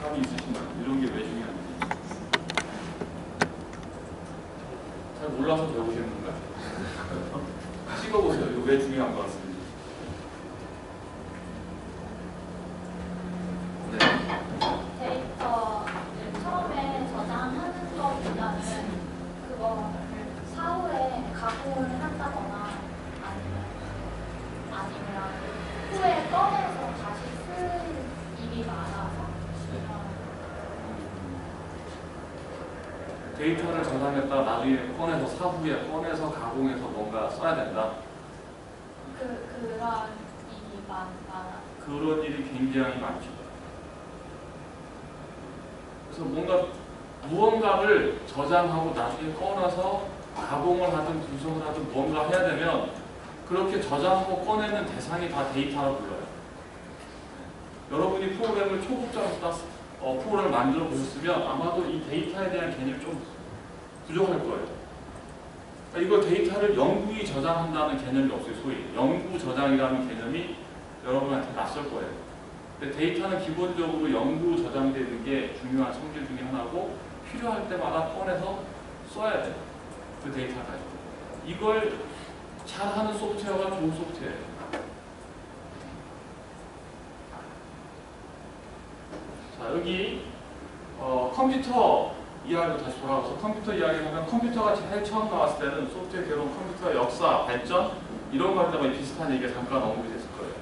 감이 있으신가요? 이런 게 왜 중요한지. 잘 몰라서 배우시는 건가요? 찍어보세요. 이거 왜 중요한 것 같습니다. 데이터를 처음에 저장하는 것보다는 그거를 사후에 가공을 한다거나 아니면 후에 꺼내서 다시 쓸 일이 많아서 데이터를 저장했다 나중에 꺼내서 사후에 꺼내서 가공해서 뭔가 써야 된다. 그런 일이 많아. 그런 일이 굉장히 많죠. 그래서 무언가를 저장하고 나중에 꺼내서 가공을 하든 분석을 하든 뭔가 해야 되면 그렇게 저장하고 꺼내는 대상이 다 데이터라고 불러요. 여러분이 프로그램을 초급자로서 프로그램을 만들어 보셨으면 아마도 이 데이터에 대한 개념이 좀 부족할 거예요. 그러니까 이거 데이터를 영구히 저장한다는 개념이 없어요. 소위 영구 저장이라는 개념이 여러분한테 낯설 거예요. 근데 데이터는 기본적으로 영구 저장되는 게 중요한 성질 중에 하나고 필요할 때마다 꺼내서 써야 돼요. 그 데이터 가지고. 이걸 잘하는 소프트웨어가 좋은 소프트웨어예요. 자, 여기 컴퓨터 이야기로 다시 돌아와서 컴퓨터 이야기를 하면 컴퓨터가 제일 처음 나왔을 때는 소프트웨어 개론, 컴퓨터의 역사, 발전 이런 거에다가 비슷한 얘기가 잠깐 언급이 됐을 거예요.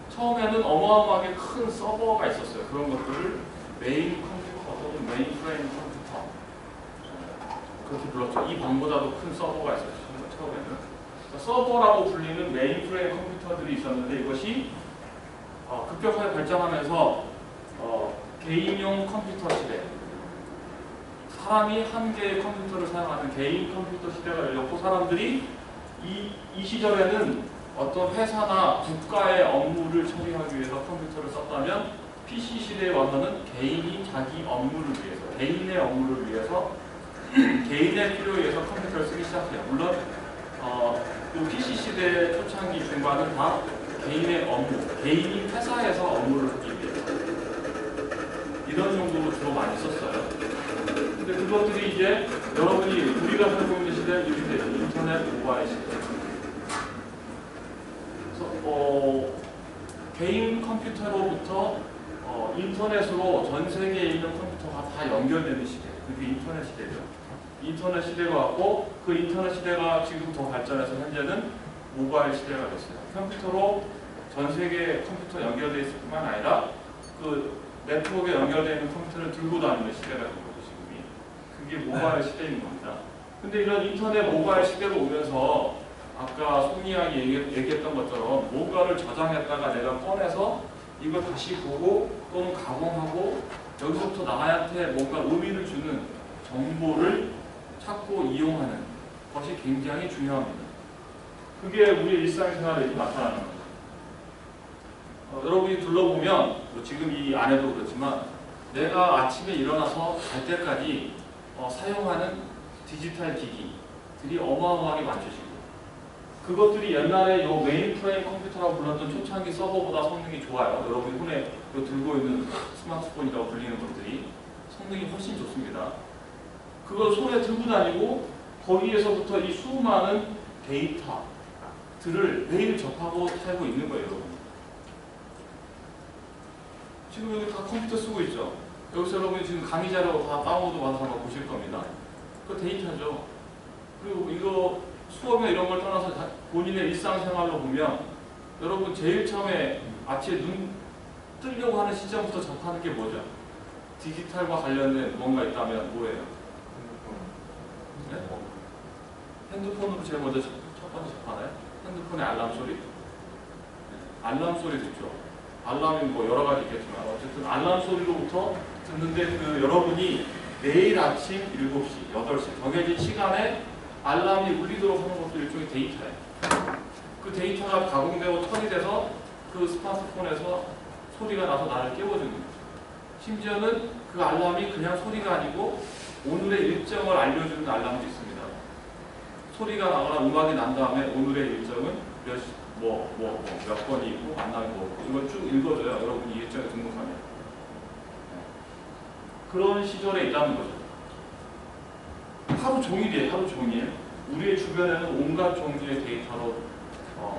처음에는 어마어마하게 큰 서버가 있었어요. 그런 것들을 메인 컴퓨터 또는 메인 프레임 컴퓨터 그렇게 불렀죠. 이 방보다도 큰 서버가 있었어요. 처음에는. 서버라고 불리는 메인 프레임 컴퓨터들이 있었는데 이것이 급격하게 발전하면서 개인용 컴퓨터 시대, 사람이 한 개의 컴퓨터를 사용하는 개인 컴퓨터 시대가 열렸고 사람들이 이 시절에는 어떤 회사나 국가의 업무를 처리하기 위해서 컴퓨터를 썼다면 PC 시대에 와서는 개인이 자기 업무를 위해서, 개인의 업무를 위해서 개인의 필요에 의해서 컴퓨터를 쓰기 시작해요. 물론 그 PC 시대 초창기 중반은 다 개인의 업무, 개인이 회사에서 업무를 하기 위해서 이런 정도로 주로 많이 썼어요. 근데 그것들이 이제 여러분이 우리가 살고 있는 시대는 이렇게 되죠. 인터넷 모바일 시대. 그래서 개인 컴퓨터로부터 인터넷으로 전 세계에 있는 컴퓨터가 다 연결되는 시대. 그게 인터넷 시대죠. 인터넷 시대가 왔고 그 인터넷 시대가 지금 더 발전해서 현재는 모바일 시대가 됐어요. 컴퓨터로 전 세계 컴퓨터 연결되어 있을 뿐만 아니라 그 네트워크에 연결되어 있는 컴퓨터를 들고 다니는 시대가 된 거죠. 지금이. 그게 모바일 시대인 겁니다. 근데 이런 인터넷 모바일 시대로 오면서 아까 송이양이 얘기했던 것처럼 뭔가를 저장했다가 내가 꺼내서 이걸 다시 보고 또는 가공하고 여기서부터 나한테 뭔가 의미를 주는 정보를 찾고 이용하는 것이 굉장히 중요합니다. 그게 우리의 일상생활에 나타나는 거죠. 여러분이 둘러보면 뭐 지금 이 안에도 그렇지만 내가 아침에 일어나서 잘 때까지 사용하는 디지털 기기들이 어마어마하게 많죠. 지금. 그것들이 옛날에 요 메인 프레임 컴퓨터라고 불렀던 초창기 서버보다 성능이 좋아요. 여러분이 손에 들고 있는 스마트폰이라고 불리는 것들이 성능이 훨씬 좋습니다. 그걸 손에 들고 다니고 거기에서부터 이 수많은 데이터들을 매일 접하고 살고 있는 거예요. 여러분. 지금 여기 다 컴퓨터 쓰고 있죠. 여기서 여러분이 지금 강의 자료 다 다운로드 받아서 보실 겁니다. 그거 데이터죠. 그리고 이거 수업이나 이런 걸 떠나서 본인의 일상생활로 보면 여러분 제일 처음에 아침에 눈 뜨려고 하는 시점부터 접하는 게 뭐죠? 디지털과 관련된 뭔가 있다면 뭐예요? 네? 핸드폰으로 제일 먼저 첫 번째 접하나요? 핸드폰의 알람 소리? 네. 알람 소리 듣죠. 알람이 뭐 여러 가지 있겠지만 어쨌든 알람 소리로부터 듣는데 그 여러분이 매일 아침 7시, 8시 정해진 시간에 알람이 울리도록 하는 것도 일종의 데이터예요. 그 데이터가 가공되고 처리돼서 그 스마트폰에서 소리가 나서 나를 깨워주는 거죠. 심지어는 그 알람이 그냥 소리가 아니고 오늘의 일정을 알려주는 알람도 있습니다. 소리가 나거나 음악이 난 다음에 오늘의 일정은 몇 번이 있고 만나면 뭐 이걸 쭉 읽어줘요. 여러분이 일정에 등록하면. 그런 시절에 있다는 거죠. 하루 종일이에요. 하루 종일. 우리의 주변에는 온갖 종류의 데이터로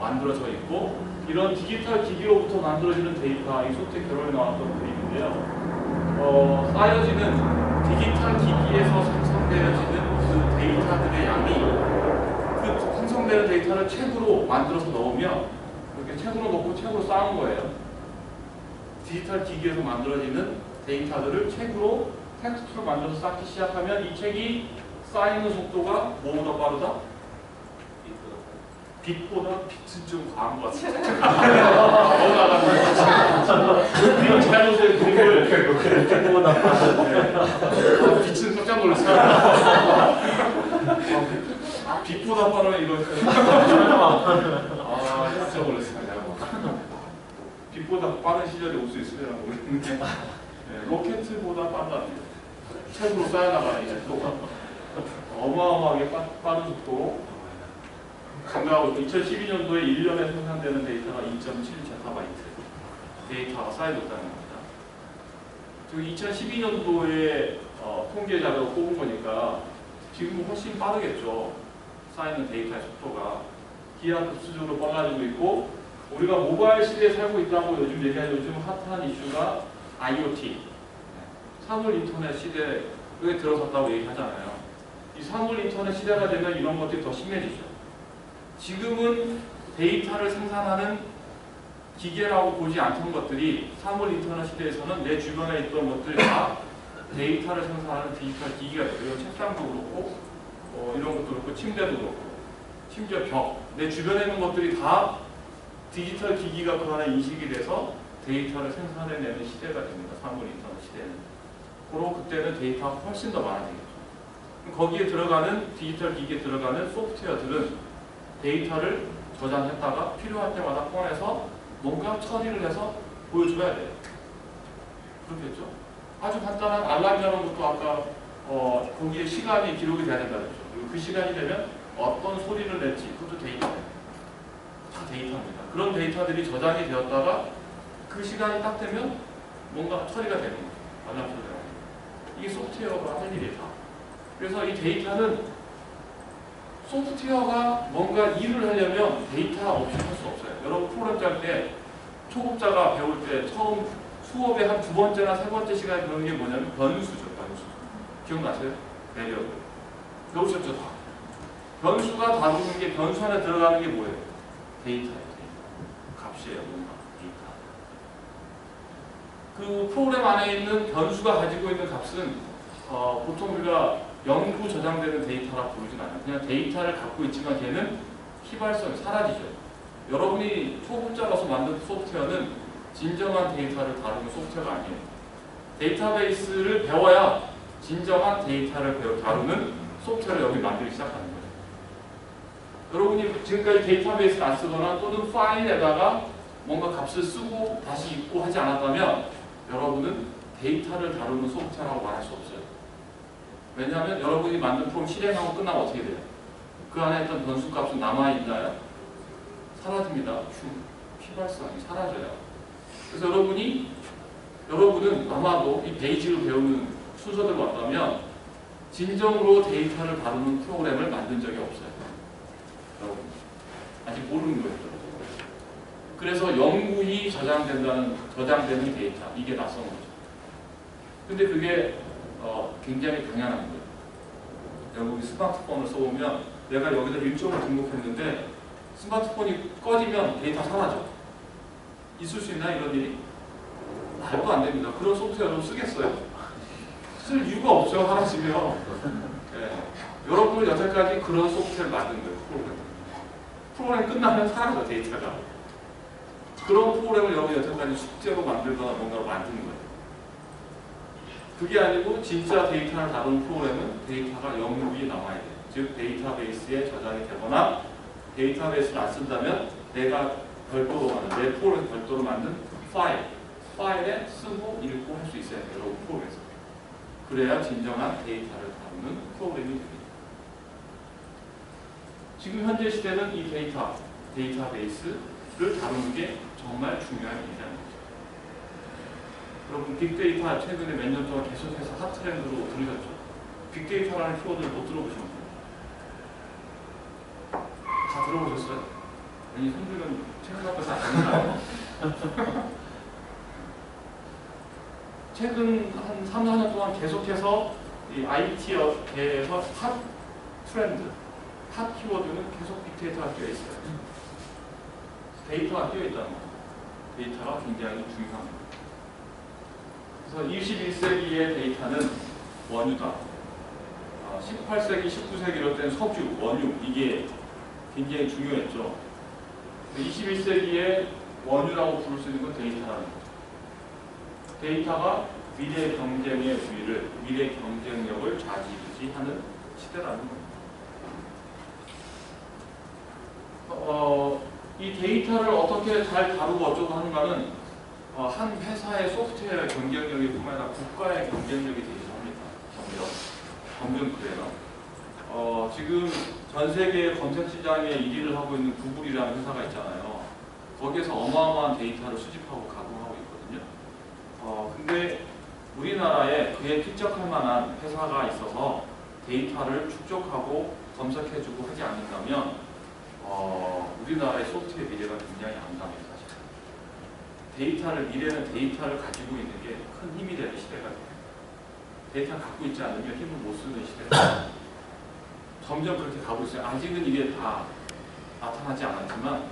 만들어져 있고 이런 디지털 기기로부터 만들어지는 데이터, 이 소프트웨어 결론에 나왔던 그림인데요. 쌓여지는 디지털 기기에서 생성되어지는 그 데이터들의 양이 그 생성되는 데이터를 책으로 만들어서 넣으면 이렇게 책으로 넣고 책으로 쌓은 거예요. 디지털 기기에서 만들어지는 데이터들을 책으로 텍스트로 만들어서 쌓기 시작하면 이 책이 쌓이는 속도가 뭐보다 빠르다? 빛보다 빛은 좀 과한 것 같아요. 이건 자연스레 공부를 빛보다 빠르다. 빛은 깜짝 놀랐어요. 빛보다 빠르면 이거 깜짝 놀랐어요. 빛보다 빠른 시절이 올 수 있으려나 모르겠는데 로켓보다 빠르다. 책으로 쌓여나가는 이 속도가 어마어마하게 빠른 속도로 증가하고 2012년도에 1년에 생산되는 데이터가 2.7제타바이트 데이터가 쌓여졌다는 겁니다. 지금 2012년도에 통계 자료를 뽑은 거니까 지금 훨씬 빠르겠죠. 쌓이는 데이터의 속도가 기하급수적으로 빨라지고 있고 우리가 모바일 시대에 살고 있다고 요즘 얘기하는 요즘 핫한 이슈가 IoT 사물 인터넷 시대에 들어섰다고 얘기하잖아요. 이 사물 인터넷 시대가 되면 이런 것들이 더 심해지죠. 지금은 데이터를 생산하는 기계라고 보지 않던 것들이 사물 인터넷 시대에서는 내 주변에 있던 것들이 다 데이터를 생산하는 디지털 기기가 돼요. 이런 책상도 그렇고 이런 것도 그렇고 침대도 그렇고 심지어 벽, 내 주변에 있는 것들이 다 디지털 기기가 그 안에 인식이 돼서 데이터를 생산해내는 시대가 됩니다. 사물 인터넷 시대는. 그리고 그때는 데이터가 훨씬 더 많아지겠죠. 거기에 들어가는 디지털 기기에 들어가는 소프트웨어들은 데이터를 저장했다가 필요할 때마다 꺼내서 뭔가 처리를 해서 보여줘야 돼요. 그렇겠죠? 아주 간단한 알람이라는 것도 아까 거기에 시간이 기록이 돼야 된다고 했죠. 그리고 그 시간이 되면 어떤 소리를 낼지 그것도 데이터예요. 다 데이터입니다. 그런 데이터들이 저장이 되었다가 그 시간이 딱 되면 뭔가 처리가 되는 거죠. 알람 소리가. 이게 소프트웨어가 할 일이에요. 그래서 이 데이터는 소프트웨어가 뭔가 일을 하려면 데이터 없이 할 수 없어요. 여러분 프로그램 짤 때 초급자가 배울 때 처음 수업의 한 두 번째나 세 번째 시간에 배우는 게 뭐냐면 변수죠. 변수. 기억나세요? 배려를. 배우셨죠? 다. 변수가 다루는 게 변수 안에 들어가는 게 뭐예요? 데이터예요. 값이에요. 뭔가 데이터. 그 프로그램 안에 있는 변수가 가지고 있는 값은 보통 우리가 영구 저장되는 데이터라 부르진 않아요. 그냥 데이터를 갖고 있지만 걔는 희발성이 사라지죠. 여러분이 초급자라서 만든 소프트웨어는 진정한 데이터를 다루는 소프트웨어가 아니에요. 데이터베이스를 배워야 진정한 데이터를 다루는 소프트웨어를 여기 만들기 시작하는 거예요. 여러분이 지금까지 데이터베이스를 안 쓰거나 또는 파일에다가 뭔가 값을 쓰고 다시 읽고 하지 않았다면 여러분은 데이터를 다루는 소프트웨어라고 말할 수 없어요. 왜냐하면 여러분이 만든 프로그램 실행하고 끝나면 어떻게 돼요? 그 안에 있던 변수값은 남아있나요? 사라집니다. 휘발성이 사라져요. 그래서 여러분은 아마도 이 베이직을 배우는 순서대로 왔다면 진정으로 데이터를 다루는 프로그램을 만든 적이 없어요. 여러분 아직 모르는 거예요. 그래서 영구히 저장되는 데이터, 이게 낯선 거죠. 근데 그게 굉장히 당연한 거예요. 여러분이 스마트폰을 써보면 내가 여기다 일정을 등록했는데 스마트폰이 꺼지면 데이터 사라져. 있을 수 있나 이런 일이? 말도 안 됩니다. 그런 소프트웨어를 쓰겠어요? 쓸 이유가 없죠. 사라지면. 네. 여러분은 여태까지 그런 소프트웨어를 만든 거예요. 프로그램 끝나면 사라져 데이터가. 그런 프로그램을 여러분이 여태까지 숙제로 만들거나 뭔가로 만드는 거예요. 그게 아니고 진짜 데이터를 다루는 프로그램은 데이터가 영구히 남아야 돼요. 즉 데이터베이스에 저장이 되거나 데이터베이스를 안 쓴다면 내가 별도로 만든, 내 프로그램 별도로 만든 파일에 쓰고 읽고 할 수 있어야 돼요. 여러분 프로그램에서. 그래야 진정한 데이터를 다루는 프로그램이 됩니다. 지금 현재 시대는 이 데이터베이스를 다루는 게 정말 중요한 일이라는 거죠. 여러분 빅데이터 최근에 몇 년 동안 계속해서 핫 트렌드로 들으셨죠? 빅데이터라는 키워드를 못 들어보신 분? 다 들어보셨어요? 아니 손들은 최근 갖고 다 아니나요? 최근 한 3, 4년 동안 계속해서 이 IT계에서 핫 트렌드, 핫 키워드는 계속 빅데이터가 끼어 있어요. 데이터가 끼어 있다는 거죠. 데이터가 굉장히 중요합니다. 그래서 21세기의 데이터는 원유다. 18세기, 19세기 이럴 때는 석유, 원유 이게 굉장히 중요했죠. 21세기의 원유라고 부를 수 있는 건 데이터라는 거죠. 데이터가 미래 경쟁의 우위를, 미래 경쟁력을 좌지우지하는 시대라는 겁니다. 이 데이터를 어떻게 잘 다루고 어쩌고 하는가는 한 회사의 소프트웨어 경쟁력이 뿐만 아니라 국가의 경쟁력이 되기도 합니다. 점점 그래요. 지금 전 세계 검색 시장에 1위를 하고 있는 구글이라는 회사가 있잖아요. 거기에서 어마어마한 데이터를 수집하고 가공하고 있거든요. 근데 우리나라에 그에 필적할 만한 회사가 있어서 데이터를 축적하고 검색해주고 하지 않는다면 우리나라의 소프트웨어 미래가 굉장히 암담해요. 사실 미래는 데이터를 가지고 있는 게 큰 힘이 되는 시대가 돼요. 데이터를 갖고 있지 않으면 힘을 못 쓰는 시대가 점점 그렇게 가고 있어요. 아직은 이게 다 나타나지 않았지만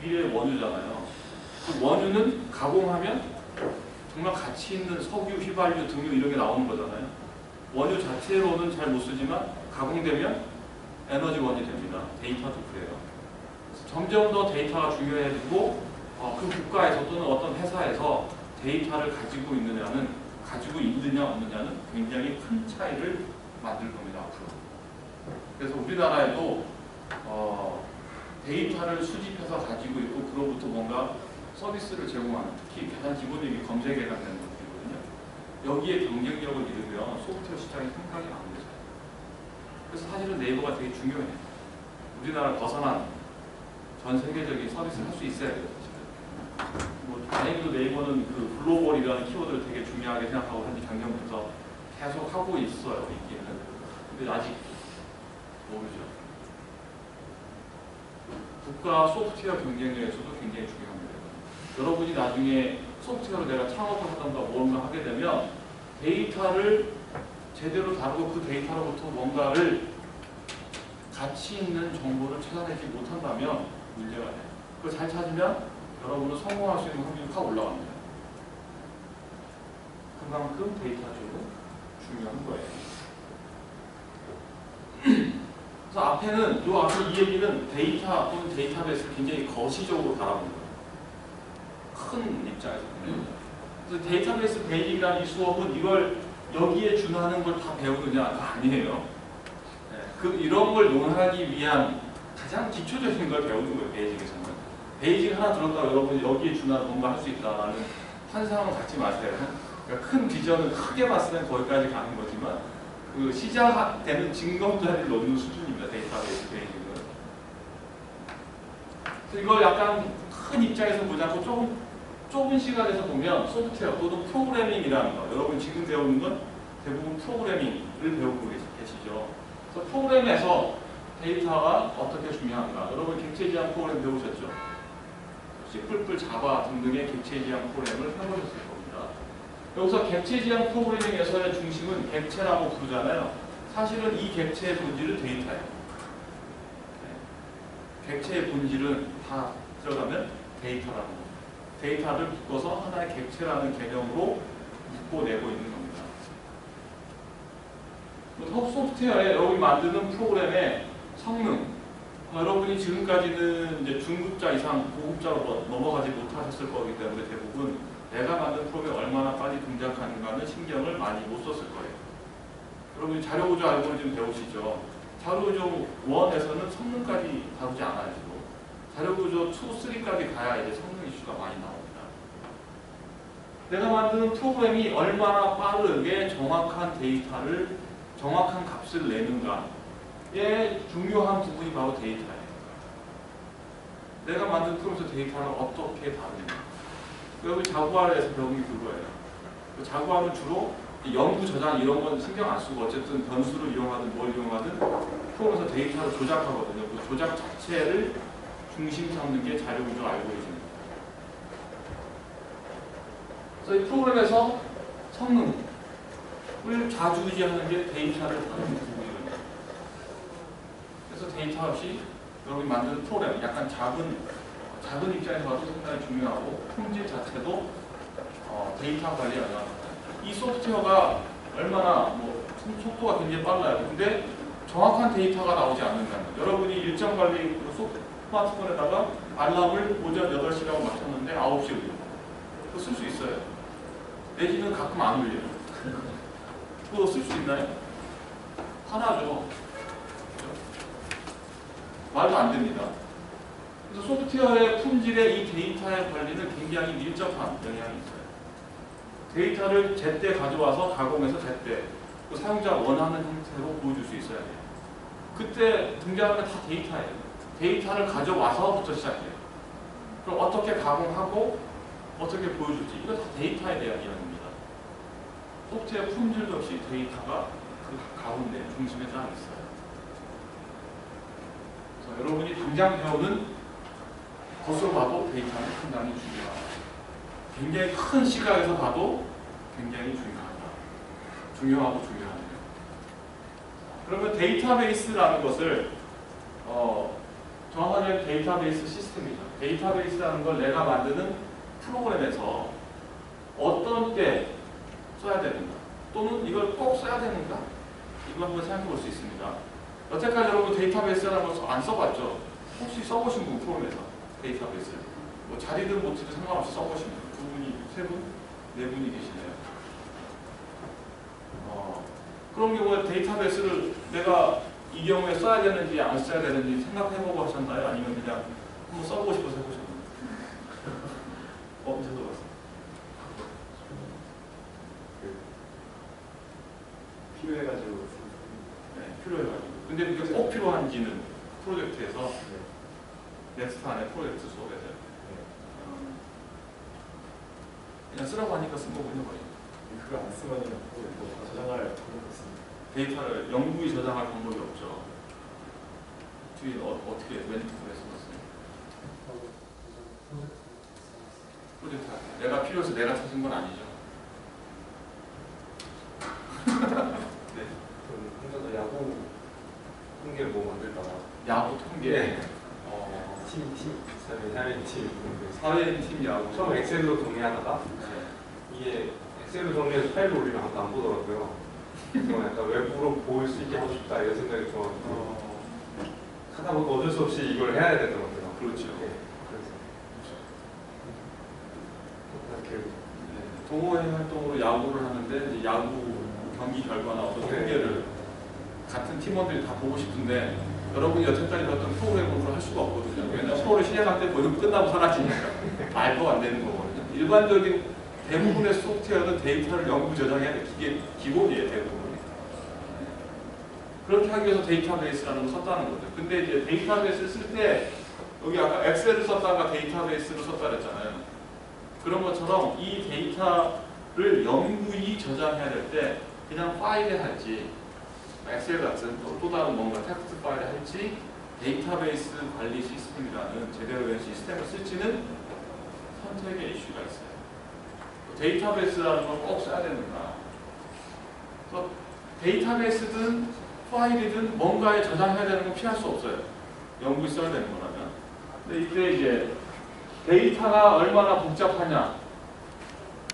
미래의 원유잖아요. 그 원유는 가공하면 정말 가치 있는 석유, 휘발유, 등유 이런 게 나오는 거잖아요. 원유 자체로는 잘 못 쓰지만 가공되면 에너지원이 됩니다. 데이터도 그래요. 그래서 점점 더 데이터가 중요해지고 그 국가에서 또는 어떤 회사에서 데이터를 가지고 있느냐 없느냐는 굉장히 큰 차이를 만들 겁니다. 앞으로. 그래서 우리나라에도 데이터를 수집해서 가지고 있고 그로부터 뭔가 서비스를 제공하는, 특히 가장 기본적인 검색에 관련된 것들이거든요. 여기에 경쟁력을 잃으면 소프트웨어 시장이 상당히 안 되죠. 그래서 사실은 네이버가 되게 중요해요. 우리나라 벗어난 전 세계적인 서비스를 할 수 있어야 돼요. 다행히도 네이버는 그 글로벌이라는 키워드를 되게 중요하게 생각하고 현재 작년부터 계속 하고 있어요. 있기는. 근데 아직 모르죠. 국가 소프트웨어 경쟁력에서도 굉장히 중요합니다. 여러분이 나중에 소프트웨어로 내가 창업을 하던가 뭔가 하게 되면 데이터를 제대로 다루고 그 데이터로부터 뭔가를 가치 있는 정보를 찾아내지 못한다면 문제가 돼요. 그걸 잘 찾으면 여러분은 성공할 수 있는 확률이 확 올라갑니다. 그만큼 데이터 쪽은 중요한 거예요. 그래서 앞에는 이 앞에 이 얘기는 데이터 또는 데이터베이스를 굉장히 거시적으로 바라보는 거예요. 큰 입장에서. 그래서 데이터베이스 베이직이라는 이 수업은 이걸 여기에 준하는 걸 다 배우느냐가 아니에요. 이런 걸 논하기 위한 가장 기초적인 걸 배우는 거예요. 베이직에서는. 베이직 하나 들었다고 여러분이 여기에 준하는 뭔가 할 수 있다라는 환상은 갖지 마세요. 그러니까 큰 비전은 크게 봤을 때 거기까지 가는 거지만 그 시작되는 징검다리를 놓는 수준입니다. 데이터베이스 베이직은. 그래서 이걸 약간 큰 입장에서 보지 않고 조금 좁은 시각에서 보면 소프트웨어 또는 프로그래밍이라는 거, 여러분 지금 배우는 건 대부분 프로그래밍을 배우고 계시죠. 그래서 프로그램에서 데이터가 어떻게 중요한가, 여러분 객체지향 프로그램 배우셨죠? C++, 자바 등등의 객체지향 프로그램을 해보셨을 겁니다. 여기서 객체지향 프로그래밍에서의 중심은 객체라고 부르잖아요. 사실은 이 객체의 본질은 데이터예요. 객체의 본질은 다 들어가면 데이터라는 겁니다. 데이터를 묶어서 하나의 객체라는 개념으로 묶어내고 있는 겁니다. 소프트웨어에 여러분이 만드는 프로그램의 성능, 여러분이 지금까지는 이제 중급자 이상 고급자로 넘어가지 못하셨을 거기 때문에 대부분 내가 만든 프로그램이 얼마나 빨리 동작하는가는 신경을 많이 못 썼을 거예요. 여러분이 자료구조 알고리즘 배우시죠? 자료구조 1에서는 성능까지 다루지 않아요. 자료구조 2, 3까지 가야 이제 성능 이슈가 많이 나옵니다. 내가 만드는 프로그램이 얼마나 빠르게 정확한 데이터를, 정확한 값을 내는가의 중요한 부분이 바로 데이터예요. 내가 만든 프로그램에서 데이터를 어떻게 다루는가. 여기 자구아르에서 배운 게 그거예요. 그 자구아르는 주로 연구 저장 이런 건 신경 안 쓰고 어쨌든 변수를 이용하든 뭘 이용하든 프로그램에서 데이터를 조작하거든요. 그 조작 자체를 중심 삼는 게 자료 구조 알고리즘입니다. 그래서 이 프로그램에서 성능을 좌지우지하는 게 데이터를 다루는 부분입니다. 그래서 데이터 없이 여러분이 만드는 프로그램, 약간 작은 입장에서 봐도 상당히 중요하고 품질 자체도 데이터 관리에 영향합니다. 이 소프트웨어가 얼마나 속도가 굉장히 빨라요. 근데 정확한 데이터가 나오지 않는다는 거예요. 여러분이 일정 관리 스마트폰에다가 알람을 오전 8시라고 맞췄는데 9시에 울려요. 그거 쓸 수 있어요. 내지는 가끔 안 울려요. 그거 쓸 수 있나요? 하나죠. 말도 안 됩니다. 그래서 소프트웨어의 품질의 이 데이터의 관리는 굉장히 밀접한 영향이 있어요. 데이터를 제때 가져와서 가공해서 제때 그 사용자가 원하는 형태로 보여줄 수 있어야 돼요. 그때 등장하는 다 데이터예요. 데이터를 가져와서부터 시작해요. 그럼 어떻게 가공하고 어떻게 보여줄지 이거 다 데이터에 대한 이야기입니다. 소프트웨어 품질도 역시 데이터가 그 가운데 중심에 딱 있어요. 그래서 여러분이 당장 배우는 것으로 봐도 데이터는 상당히 중요하다. 굉장히 큰 시각에서 봐도 굉장히 중요하고 중요하네요. 그러면 데이터베이스라는 것을 정확하게 데이터베이스 시스템이죠. 데이터베이스라는 걸 내가 만드는 프로그램에서 어떤 때 써야 되는가 또는 이걸 꼭 써야 되는가 이걸 한번 생각해 볼 수 있습니다. 여태까지 여러분 데이터베이스라는 걸 안 써봤죠? 혹시 써보신 분 프로그램에서 데이터베이스를 뭐 자리든 못지든 상관없이 써보신 분 두 분이, 세 분, 네 분이 계시네요. 그런 경우에 데이터베이스를 내가 이 경우에 써야 되는지 안 써야 되는지 생각해보고 하셨나요? 아니면 그냥 한번 써보고 싶어서 해보셨나요? 저도 봤어요. 필요해가지고. 네, 필요해가지고. 근데 그게 꼭 필요한지는 프로젝트에서 넥스트 안에 프로젝트 속에서 그냥 쓰라고 하니까 쓴 거군요. 그거 안 쓰면 저장할 방법이 없습니다. 데이터를 영구히 저장할 방법이 없죠. 뒤에 어떻게 멘트에 써놨어요? 프로젝트 내가 필요해서 내가 찾은 건 아니죠. 네. 혼자서 야구 통계 뭐 만들다가 야구 통계. 네. 사회인 팀. 사회인 팀 야구. 처음 엑셀로 정리하다가 이게 엑셀로 정리해서 파일로 올리면 아무도 안 보더라고요. 그래서 약간 외부로 보일 수 있게 하고 싶다 이런 생각이 들어서 하다 보니까 어쩔 수 없이 이걸 해야 되더라고요. 그렇죠. 네. 그래서 동호회 활동으로 야구를 하는데 이제 야구 경기 결과나 어떤 통계를 같은 팀원들이 다 보고 싶은데 여러분이 여태까지 봤던 프로그램으로 할 수가 없거든요. 왜냐하면 프로를 시작할 때 보면 끝나고 사라지니까 말도 안 되는 거거든요. 일반적인 대부분의 소프트웨어는 데이터를 영구 저장해야 돼. 이게 기본이에요, 대부분. 그렇게 하기 위해서 데이터베이스라는 걸 썼다는 거죠. 근데 이제 데이터베이스를 쓸 때 여기 아까 엑셀을 썼다가 데이터베이스를 썼다 그랬잖아요. 그런 것처럼 이 데이터를 영구히 저장해야 될 때 그냥 파일에 할지 엑셀 같은 또 다른 뭔가 텍스트 파일에 할지 데이터베이스 관리 시스템이라는 제대로 된 시스템을 쓸지는 선택의 이슈가 있어요. 데이터베이스라는 걸 꼭 써야 되는가. 그래서 데이터베이스든 파일이든 뭔가에 저장해야 되는 건 피할 수 없어요. 영구히 써야 되는 거라면. 근데 이때 데이터가 얼마나 복잡하냐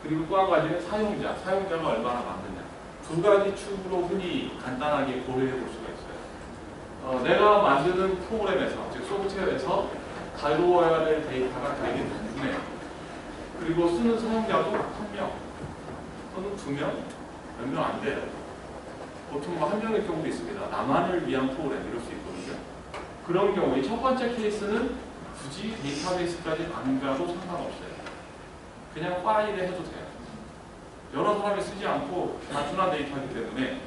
그리고 또 한 가지는 사용자가 얼마나 많느냐 두 가지 축으로 흔히 간단하게 고려해 볼 수가 있어요. 내가 만드는 프로그램에서 즉 소프트웨어에서 다루어야 될 데이터가 되게 단순해요. 그리고 쓰는 사용자도 1명 또는 2명, 몇 명 안 돼요. 보통 1명일 경우도 있습니다. 나만을 위한 프로그램 이럴 수 있거든요. 그런 경우에 첫 번째 케이스는 굳이 데이터베이스까지 안 가도 상관없어요. 그냥 파일에 해도 돼요. 여러 사람이 쓰지 않고 단순한 데이터이기 때문에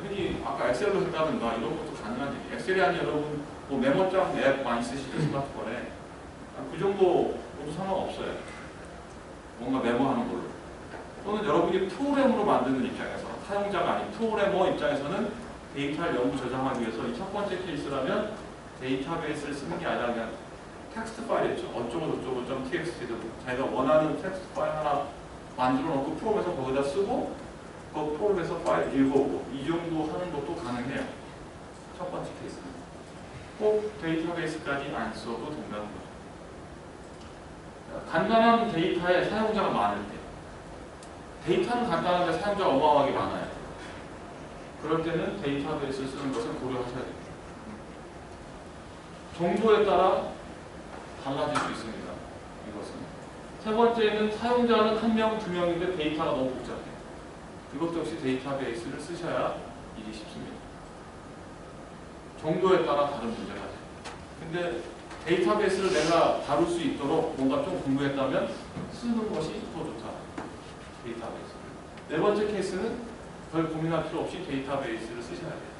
흔히 아까 엑셀로 했다든가 이런 것도 가능한 얘기. 엑셀이 아닌 여러분 뭐 메모장 앱 많이 쓰시죠 스마트폰에 그 정도도 상관없어요. 뭔가 메모하는 걸로. 또는 여러분이 프로그램으로 만드는 입장에서, 사용자가 아닌 프로그래머 입장에서는 데이터를 연구 저장하기 위해서 이 첫 번째 케이스라면 데이터베이스를 쓰는 게 아니라 그냥 텍스트 파일 있죠. 어쩌고 저쩌고 .txt도 자기가 원하는 텍스트 파일 하나 만들어 놓고 프로그램에서 거기다 쓰고 그 프로그램에서 파일 읽어보고 이 정도 하는 것도 가능해요. 첫 번째 케이스는. 꼭 데이터베이스까지 안 써도 된다는 거죠. 간단한 데이터에 사용자가 많을 때 데이터는 간단한데 사용자가 어마어마하게 많아요. 그럴 때는 데이터베이스를 쓰는 것을 고려하셔야 됩니다. 정도에 따라 달라질 수 있습니다. 이것은. 세 번째는 사용자는 1명, 2명인데 데이터가 너무 복잡해요. 그것도 역시 데이터베이스를 쓰셔야 일이 쉽습니다. 정도에 따라 다른 문제가 돼요. 근데 데이터베이스를 내가 다룰 수 있도록 뭔가 좀 공부했다면 쓰는 것이 더 좋다. 데이터베이스. 네 번째 케이스는 별 고민할 필요 없이 데이터베이스를 쓰셔야 돼요.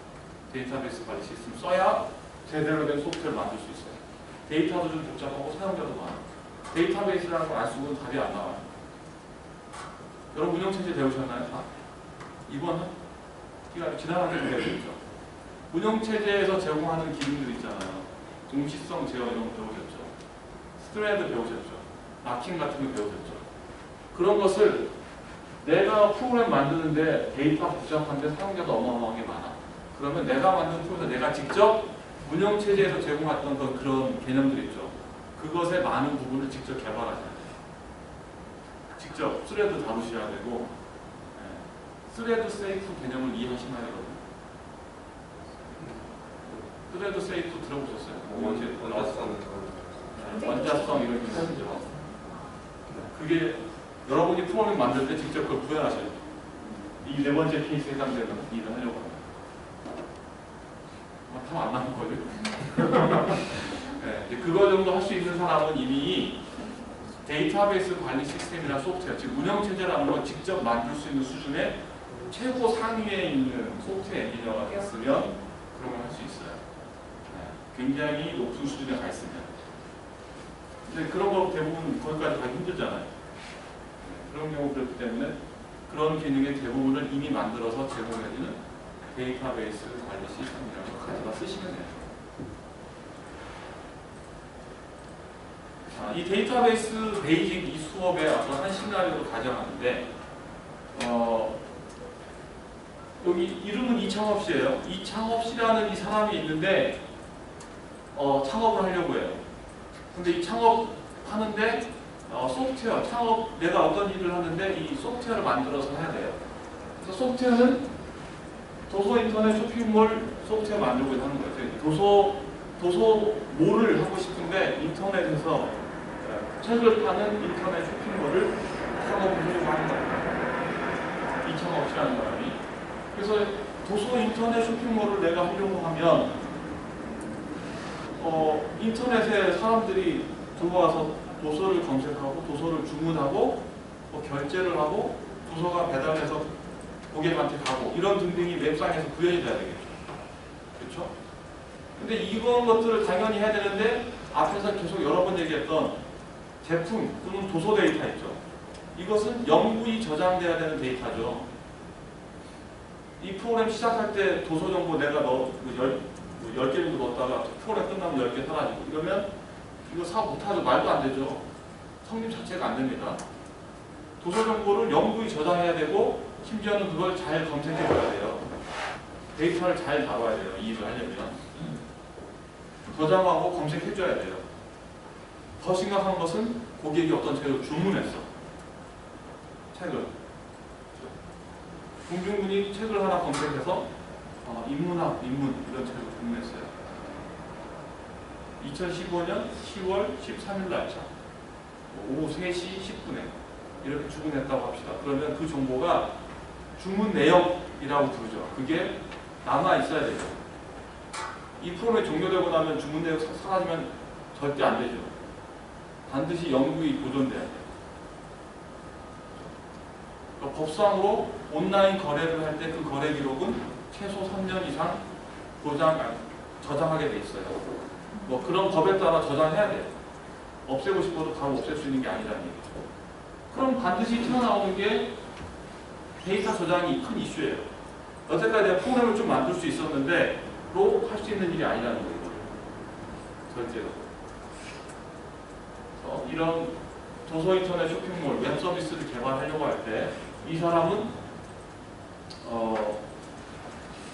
데이터베이스 관리 시스템 써야 제대로 된 소프트웨어를 만들 수 있어요. 데이터도 좀 복잡하고 사용자도 많아요. 데이터베이스라는 걸 안 쓰고는 답이 안 나와요. 여러분 운영체제 배우셨나요? 다? 이번 기간 지난학기 배우셨죠? 운영체제에서 제공하는 기능들 있잖아요. 동시성 제어 이런 거 배우셨죠? 스트레드 배우셨죠? 마킹 같은 거 배우셨죠? 그런 것을 내가 프로그램 만드는데 데이터가 복잡한데 사용자도 어마어마하게 많아. 그러면 내가 만든 프로그램에서 내가 직접 운영체제에서 제공했던 그런 개념들 있죠. 그것의 많은 부분을 직접 개발하셔야 돼요. 직접 스레드 다루셔야 되고 스레드 세이프 개념을 이해하시나요, 여러분? 스레드 세이프 들어보셨어요? 원자성 이런 개념이죠. 그게 여러분이 프로그램 만들 때 직접 그걸 구현하셔야 돼요. 이 네 번째 케이스에 해당되는 일을 하려고 합니다. 다 안 나온 거죠. 네, 그거 정도 할 수 있는 사람은 이미 데이터베이스 관리 시스템이나 소프트웨어, 즉 운영체제라는 걸 직접 만들 수 있는 수준의 최고 상위에 있는 소프트웨어 엔지니어가 됐으면 그런 걸 할 수 있어요. 네, 굉장히 높은 수준에 가 있으면. 근데 그런 거 대부분 거기까지 가기 힘들잖아요. 네, 그런 경우 그렇기 때문에 그런 기능의 대부분을 이미 만들어서 제공해주는 데이터베이스 관리 시스템이라고 가져다 쓰시면 돼요. 이 데이터베이스 베이직 이 수업의 어떤 한 시나리오를 가정하는데 여기 이름은 이창업 씨예요. 이창업 씨라는 이 사람이 있는데 창업을 하려고 해요. 근데 이 창업하는데 소프트웨어, 창업 내가 어떤 일을 하는데 이 소프트웨어를 만들어서 해야 돼요. 그래서 소프트웨어는 도서 인터넷 쇼핑몰 소프트웨어 만들고 하는 거예요. 도서몰을 하고 싶은데 인터넷에서 책을 파는 인터넷 쇼핑몰을 창업을 하려고 하는 거예요. 이창업 씨라는 사람이. 그래서 도서 인터넷 쇼핑몰을 내가 하려고 하면 인터넷에 사람들이 들어와서 도서를 검색하고 도서를 주문하고 결제를 하고 도서가 배달해서 고객한테 가고 이런 등등이 웹상에서 구현이 돼야 되겠죠. 그렇죠? 근데 이런 것들을 당연히 해야 되는데 앞에서 계속 여러 번 얘기했던 제품 또는 도서 데이터 있죠. 이것은 영구히 저장돼야 되는 데이터죠. 이 프로그램 시작할 때 도서 정보 내가 10개 정도 넣었다가 프로그램 끝나면 10개 사라지고 이러면 이거 사업 못하죠. 말도 안 되죠. 성립 자체가 안 됩니다. 도서 정보를 영구히 저장해야 되고 심지어는 그걸 잘 검색해줘야 돼요. 데이터를 잘 다뤄야 돼요. 이 일을 하려면. 저장하고 검색해줘야 돼요. 더 심각한 것은 고객이 어떤 책을 주문했어. 책을. 공중분이 책을 하나 검색해서 인문학, 인문 이런 책을 주문했어요. 2015년 10월 13일 날짜 오후 3시 10분에 이렇게 주문했다고 합시다. 그러면 그 정보가 주문 내역이라고 부르죠. 그게 남아 있어야 되죠. 이 프로그램이 종료되고 나면 주문 내역 사라지면 절대 안 되죠. 반드시 영구히 보존돼야 돼요. 그러니까 법상으로 온라인 거래를 할 때 그 거래 기록은 최소 3년 이상 저장하게 돼 있어요. 그런 법에 따라 저장해야 돼요. 없애고 싶어도 바로 없앨 수 있는 게 아니라는 얘기죠. 그럼 반드시 튀어나오는 게 데이터 저장이 큰 이슈예요. 여태까지 내가 프로그램을 좀 만들 수 있었는데 로 할 수 있는 일이 아니라는 거예요. 절대로. 이런 도서 인터넷 쇼핑몰, 웹 서비스를 개발하려고 할 때 이 사람은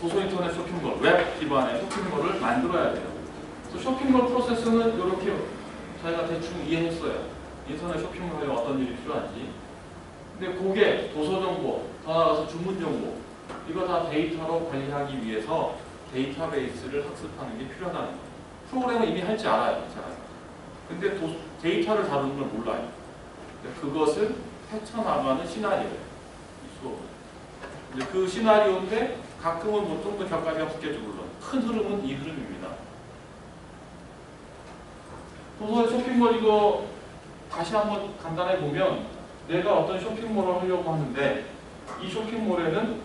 도서 인터넷 쇼핑몰, 웹 기반의 쇼핑몰을 만들어야 돼요. 그래서 쇼핑몰 프로세스는 이렇게 저희가 대충 이해했어요. 인터넷 쇼핑몰에 어떤 일이 필요한지. 근데 고객, 도서 정보, 더 나아가서 주문 정보, 이거 다 데이터로 관리하기 위해서 데이터베이스를 학습하는 게 필요하다는 거예요. 프로그램은 이미 할 줄 알아요, 제가. 근데 데이터를 다루는 걸 몰라요. 그것을 헤쳐나가는 시나리오예요, 이 수업은. 근데 그 시나리오인데 가끔은 뭐 좀 더 격가지가 붙겠죠, 물론. 큰 흐름은 이 흐름입니다. 도서 쇼핑몰 이거 다시 한번 간단히 보면 내가 어떤 쇼핑몰을 하려고 하는데 이 쇼핑몰에는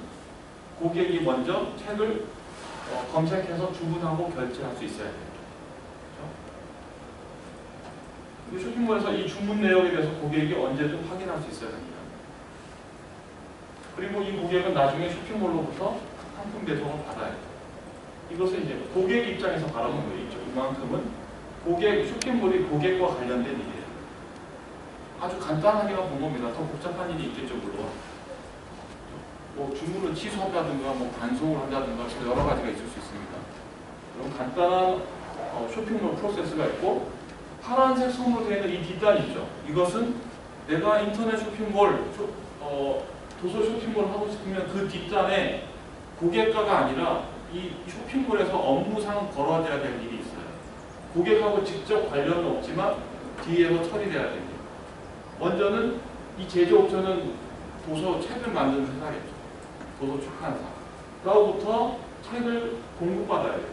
고객이 먼저 책을 검색해서 주문하고 결제할 수 있어야 돼요. 그 쇼핑몰에서 이 주문 내역에 대해서 고객이 언제든 확인할 수 있어야 됩니다. 그리고 이 고객은 나중에 쇼핑몰로부터 상품 배송을 받아야 돼요. 이것은 이제 고객 입장에서 바라보는 거예요. 이만큼은 쇼핑몰이 고객과 관련된 일이에요. 아주 간단하게만 본 겁니다. 더 복잡한 일이 있겠죠, 물론. 뭐 주문을 취소한다든가, 뭐 반송을 한다든가, 여러 가지가 있을 수 있습니다. 이런 간단한 쇼핑몰 프로세스가 있고, 파란색 선으로 되어 있는 이 뒷단 있죠. 이것은 내가 인터넷 쇼핑몰, 도서 쇼핑몰을 하고 싶으면 그 뒷단에 고객과가 아니라 이 쇼핑몰에서 업무상 벌어져야 될 일이 있어요. 고객하고 직접 관련은 없지만 뒤에서 처리돼야 됩니다. 먼저는 이 제조업체는 도서 책을 만드는 회사겠죠. 도서 출판사. 그로부터 책을 공급받아야 돼요.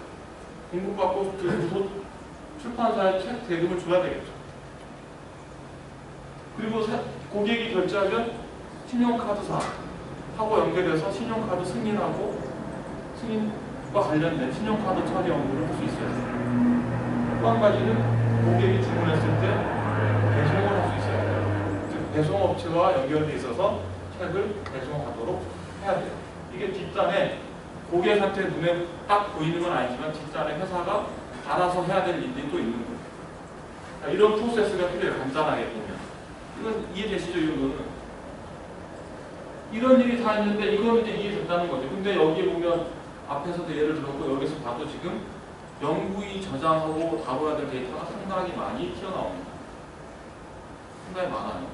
공급받고 그 도서 출판사에 책 대금을 줘야 되겠죠. 그리고 고객이 결제하면 신용카드사하고 연결해서 신용카드 승인과 관련된 신용카드 처리 업무를 할 수 있어요. 또 한 가지는 고객이 주문했을 때 배송을 할 수 있어야 돼요. 즉 배송업체와 연결돼 있어서 책을 배송하도록 해야 돼요. 이게 뒷단에 고객한테 눈에 딱 보이는 건 아니지만 뒷단에 회사가 알아서 해야 될 일들이 또 있는 거예요. 이런 프로세스가 필요해요. 간단하게 보면. 이건 이해되시죠? 이런 일이 다 있는데 이거는 이제 이해됐다는 거죠. 근데 여기에 보면 앞에서도 예를 들었고 여기서 봐도 지금 연구이 저장하고 다뤄야 될 데이터가 상당히 많이 튀어나옵니다. 상당히 많아요.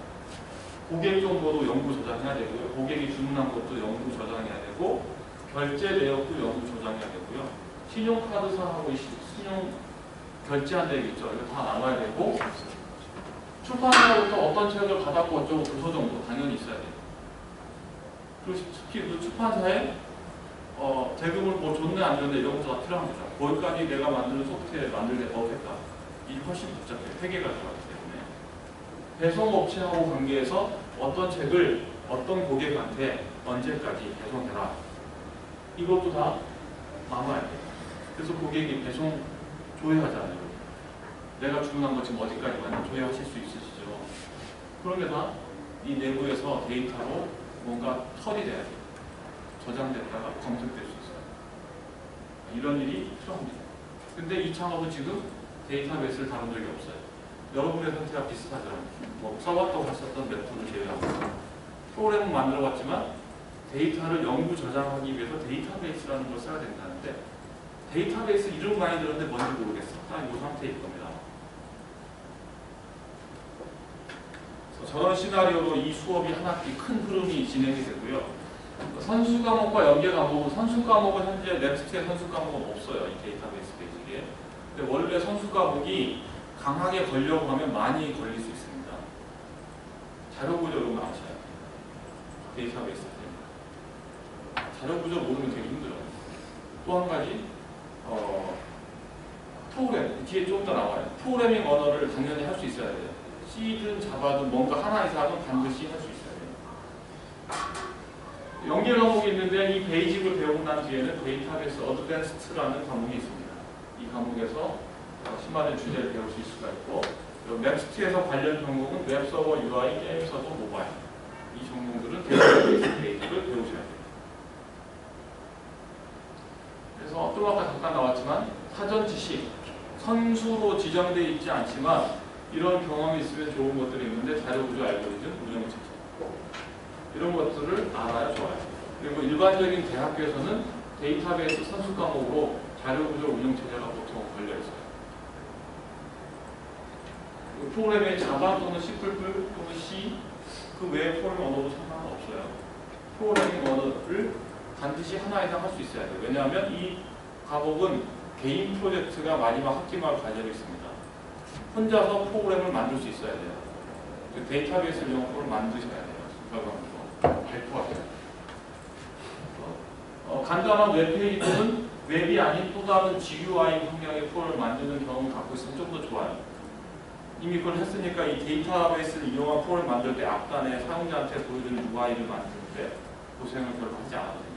고객 정보도 연구 저장해야 되고요. 고객이 주문한 것도 연구 저장해야 되고 결제 내역도 연구 저장해야 되고요. 신용카드사하고 신용 결제한 내역 있죠. 이거 다 나와야 되고 출판사로부터 어떤 책을 받았고 어쩌고 도서 정보 당연히 있어야 돼요. 그리고 특히 그 출판사에 대금을 뭐 줬네 안 줬네 이런 것도 다 필요합니다. 거기까지 내가 만드는 소프트웨어 만들게 넣겠다. 이게 훨씬 복잡해요. 회계가 들어가기 때문에. 배송업체하고 관계해서 어떤 책을 어떤 고객한테 언제까지 배송해라. 이것도 다 나눠야 돼요. 그래서 고객이 배송 조회하잖아요. 내가 주문한 거 지금 어디까지만 조회하실 수 있으시죠? 그런 게 다 이 내부에서 데이터로 뭔가 처리돼야 돼요. 저장됐다가 검색될 수 있어요. 이런 일이 필요합니다. 근데 이 창업은 지금 데이터베이스를 다룬 적이 없어요. 여러분의 상태가 비슷하죠. 뭐 써봤다고 했었던 메토드를 제외하고 프로그램은 만들어봤지만 데이터를 연구 저장하기 위해서 데이터베이스라는 걸 써야 된다는데 데이터베이스 이름 많이 들었는데 뭔지 모르겠어. 딱 이 상태일 겁니다. 저런 시나리오로 이 수업이 한 학기 큰 흐름이 진행이 되고요. 선수 과목과 연계 과목은 선수 과목은 현재 넥스트의 선수 과목은 없어요. 이 데이터베이스 베이직에. 근데 원래 선수 과목이 강하게 걸려고 하면 많이 걸릴 수 있습니다. 자료 구조 이런 거 아셔야 돼요. 데이터베이스 때. 자료 구조 모르면 되게 힘들어요. 또 한 가지 프로그램 뒤에 좀 더 나와요. 프로그래밍 언어를 당연히 할 수 있어야 돼요. C든 자바든 뭔가 하나 이상은 반드시 할 수 있어야 돼요. 연계 과목이 있는데 이 베이직을 배우고 난 뒤에는 데이터베이스 어드밴스드라는 과목이 있습니다. 이 과목에서 10만의 주제를 배울 수 있을 수가 있고 맵스트에서 관련 전공은 웹서버, UI, 게임 서버, 모바일. 이 전공들은 데이터베이스 데이터를 배우셔야 돼요. 그래서 좀 아까 잠깐 나왔지만 사전 지식, 선수로 지정되어 있지 않지만 이런 경험이 있으면 좋은 것들이 있는데 자료구조 알고리즘, 운영체제 이런 것들을 알아야 좋아요. 그리고 일반적인 대학교에서는 데이터베이스 선수 과목으로 자료구조 운영체제가 보통 걸려있어요. 프로그램의 자바 또는 C++ 또는 C 그 외의 프로그램 언어도 상관은 없어요. 프로그래밍 언어를 반드시 하나 이상 할 수 있어야 돼요. 왜냐하면 이 과목은 개인 프로젝트가 마지막 학기말 관련이 있습니다. 혼자서 프로그램을 만들 수 있어야 돼요. 데이터베이스를 이용한 프로그램을 만드셔야 돼요. 결과물로 발표하셔요. 간단한 웹페이지 또는 웹이 아닌 또 다른 GUI 환경의 프로그램을 만드는 경험을 갖고 있으면 좀 더 좋아요. 이미 그걸 했으니까 이 데이터베이스를 이용한 프로그램을 만들 때 앞단에 사용자한테 보여주는 UI를 만들 때 고생을 별로 하지 않아도 됩니다.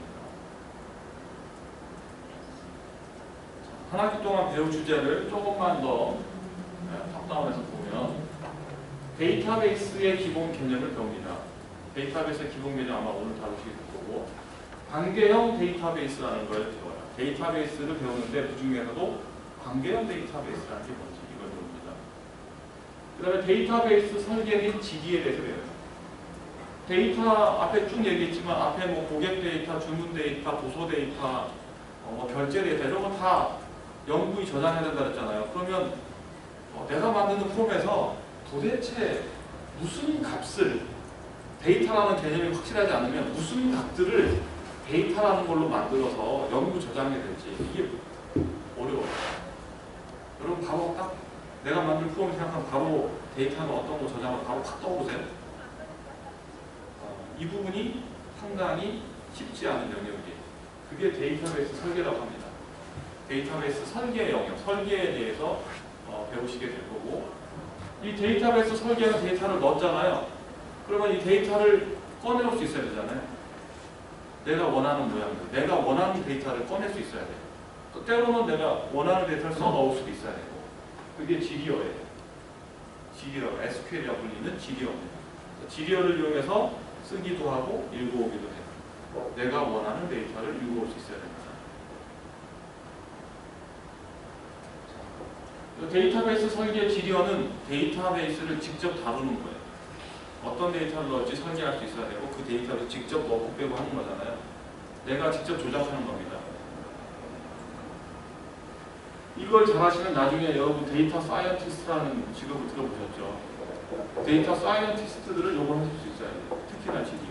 한 학기 동안 배울 주제를 조금만 더 탑다운해서 보면 데이터베이스의 기본 개념을 배웁니다. 데이터베이스의 기본 개념 아마 오늘 다루실 거고 관계형 데이터베이스라는 걸 배워요. 데이터베이스를 배우는데 그 중에서도 관계형 데이터베이스라는 게 뭔지 이걸 배웁니다. 그 다음에 데이터베이스 설계 및 지기에 대해서 배워요. 데이터 앞에 쭉 얘기했지만 앞에 뭐 고객 데이터, 주문 데이터, 보소 데이터, 결제 데이터 이런 거 다 영구히 저장해야 된다 그랬잖아요. 그러면 내가 만드는 폼에서 도대체 무슨 값을 데이터라는 개념이 확실하지 않으면 무슨 값들을 데이터라는 걸로 만들어서 영구 저장해야 될지 이게 어려워요. 여러분 바로 딱 내가 만든 폼을 생각하면 바로 데이터는 어떤 거 저장을 바로 탁 떠오르세요? 이 부분이 상당히 쉽지 않은 영역이에요. 그게 데이터베이스 설계라고 합니다. 데이터베이스 설계 영역, 설계에 대해서 배우시게 될 거고 이 데이터베이스 설계는 데이터를 넣었잖아요. 그러면 이 데이터를 꺼내올 수 있어야 되잖아요. 내가 원하는 모양들, 내가 원하는 데이터를 꺼낼 수 있어야 돼요. 또 때로는 내가 원하는 데이터를 써넣을 수도 있어야 되고 그게 지리어예요. 지리어, SQL이라고 불리는 지리어입니다. 지리어를 이용해서 쓰기도 하고 읽어오기도 해요. 내가 원하는 데이터를 읽어올 수 있어야 됩니다. 데이터베이스 설계 지리어는 데이터베이스를 직접 다루는 거예요. 어떤 데이터를 넣을지 설계할 수 있어야 되고 그 데이터를 직접 넣고 빼고 하는 거잖아요. 내가 직접 조작하는 겁니다. 이걸 잘하시면 나중에 여러분 데이터 사이언티스트라는 직업을 들어보셨죠. 데이터 사이언티스트들을 요걸 하실 수 있어야 돼요. 특히나 지리어.